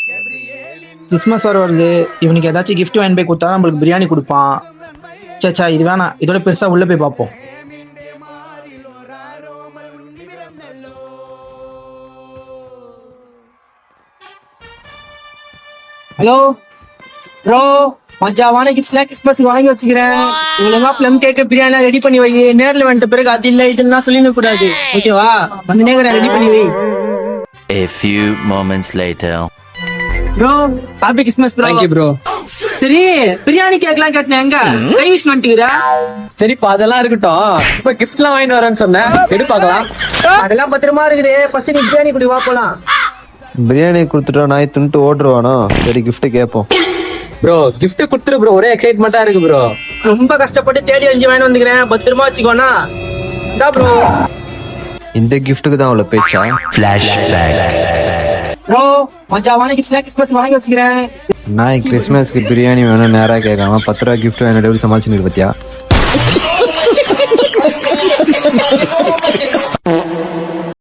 Christmas வர வருது, இவனுக்கு ஏதாச்சும் gift வாங்கி போய் கொடுத்தா நம்மளுக்கு பிரியாணி கொடுப்பான். சேச்சா இது வேணாம், இதோட பெருசா உள்ள போய் பார்ப்போம். ஹலோ ப்ரோ, மஜாவான கிஃப்ட்லாம் கிறிஸ்மஸ் வாங்கி வச்சுக்கிறேன். ஒழுங்கா பிளம் கேக்க பிரியாணி ரெடி பண்ணி வை. நேர்ல வந்துட்ட பிறகு அது இல்ல இதுன்னா சொல்லிட கூடாது, ஓகேவா? வந்து நேரம் ரெடி பண்ணி வை. A few moments later. Bro happy Christmas bro. Thank you bro. சரி பிரியாணி கேக்கலாம் கேட்டேன், எங்க கை விஷ் பண்ணிட்டுக்கிறா? சரிப்பா அதெல்லாம் இருக்கட்டும். இப்ப கிஃப்ட் எல்லாம் வாங்கிட்டு வரேன்னு சொன்னேன், எடு பாக்கலாம். அதெல்லாம் பத்திரமா இருக்குது. ஃபர்ஸ்ட் நீ பிரியாணி குடி, வா போலாம். பிரியாணி கொடுத்துட்டா நாய் துண்டு ஓடுருவானோ? சரி கிஃப்ட் கேட்போம். ப்ரோ கிஃப்ட் கொடுத்துரு ப்ரோ, ஒரே எக்ஸைட்மெண்டா இருக்கு ப்ரோ. ரொம்ப கஷ்டப்பட்டு தேடி அழிஞ்சு வாங்கி வந்துக்கிறேன், பத்திரமா வச்சுக்கோண்ணா. இந்தா ப்ரோ. இந்த கிஃப்ட்டுக்கு தான் அவ்வளோ பேச்சா? Flashback. ப்ரோ மஜாவான கிஃப்ட்லாம் கிறிஸ்மஸ் வாங்கி வச்சுக்கிறேன். நாய் கிறிஸ்மஸ்க்கு பிரியாணி வேணும் நேராக கேட்காம 10 ரூபா கிஃப்ட் வேணும், எப்படி சமாளிச்சுன்னு பத்தியா?